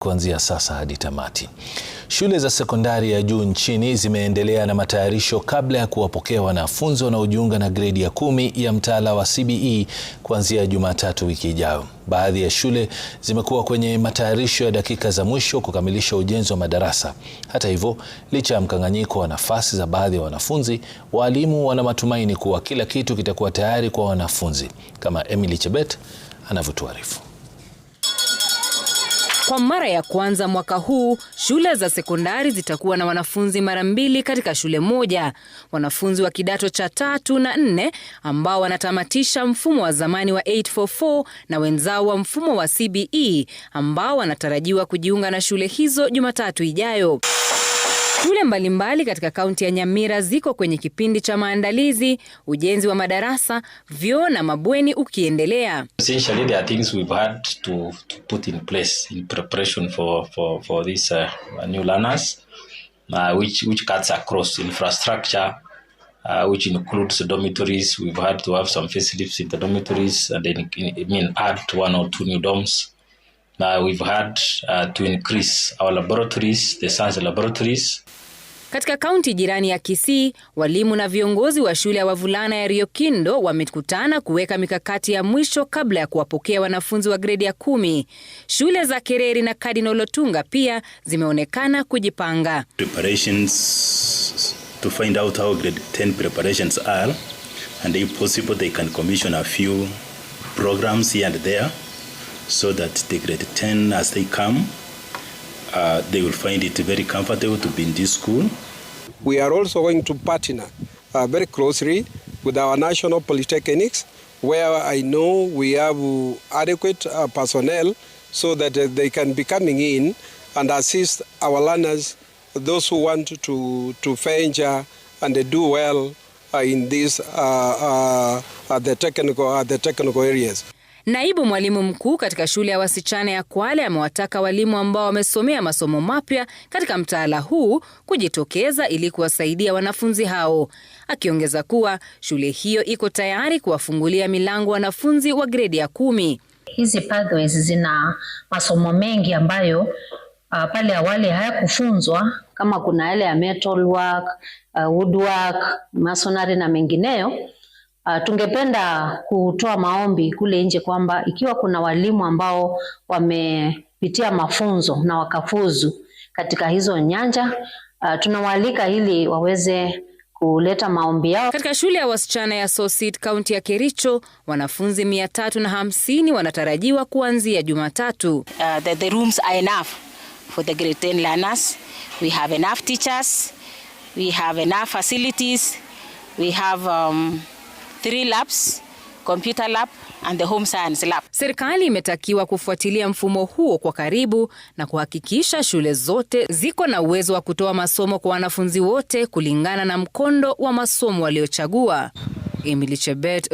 Kuanzia sasa hadi tamati. Shule za sekondari ya juu nchini zimeendelea na matayarisho kabla ya kuwapokea wanafunzi wanaojiunga na gredi ya 10 ya mtaala wa CBE kuanzia Jumatatu wiki ijayo. Baadhi ya shule zimekuwa kwenye matayarisho ya dakika za mwisho kukamilisha ujenzi wa madarasa. Hata hivyo, licha ya mkanganyiko wa nafasi za baadhi ya wanafunzi, walimu wana matumaini kuwa kila kitu kitakuwa tayari kwa wanafunzi, kama Emily Chebet anavyotuarifu. Kwa mara ya kwanza mwaka huu, shule za sekondari zitakuwa na wanafunzi mara mbili katika shule moja. Wanafunzi wa kidato cha 3 na 4 ambao wanatamatisha mfumo wa zamani wa 844 na wenzao wa mfumo wa CBE ambao wanatarajiwa kujiunga na shule hizo Jumatatu ijayo. Shule mbalimbali katika kaunti ya Nyamira ziko kwenye kipindi cha maandalizi, ujenzi wa madarasa, vyoo na mabweni ukiendelea. Essentially there are things we've had to put in place in preparation for these new learners, which cuts across infrastructure, which includes dormitories. We've had to have some facilities in the dormitories and then add 1 or 2 new dorms. We've had to increase our laboratories, the science laboratories. Katika kaunti jirani ya Kisii, walimu na viongozi wa shule ya wavulana ya Riokindo wamekutana kuweka mikakati ya mwisho kabla ya kuwapokea wanafunzi wa gredi ya 10. Shule za Kereri na Cardinal Otunga pia zimeonekana kujipanga. Preparations to find out how grade 10 preparations are, and if possible they can commission a few programs here and there, so that the grade 10 as they come, they will find it very comfortable to be in this school. We are also going to partner very closely with our national polytechnics, where I know we have adequate personnel so that they can be coming in and assist our learners, those who want to venture and do well in these the technical areas. Naibu mwalimu mkuu katika shule ya wasichana ya Kwale amewataka walimu ambao wamesomea masomo mapya katika mtaala huu kujitokeza ili kuwasaidia wanafunzi hao, akiongeza kuwa shule hiyo iko tayari kuwafungulia milango wanafunzi wa gredi ya 10. Hizi pathways zina masomo mengi ambayo pale awali hayakufunzwa, kama kuna yale ya metal work, woodwork, masonry na mengineyo. Tungependa kutoa maombi kule nje kwamba ikiwa kuna walimu ambao wamepitia mafunzo na wakafuzu katika hizo nyanja, tunawaalika ili waweze kuleta maombi yao. Katika shule ya wasichana ya Sosit, kaunti ya Kericho, wanafunzi 350 wanatarajiwa kuanzia Jumatatu. The rooms are enough for the grade 10 learners. We have enough teachers. We have enough facilities. We have 3 labs, computer lab and the home science lab. Serikali imetakiwa kufuatilia mfumo huo kwa karibu na kuhakikisha shule zote ziko na uwezo wa kutoa masomo kwa wanafunzi wote kulingana na mkondo wa masomo waliochagua. Emily Chebet,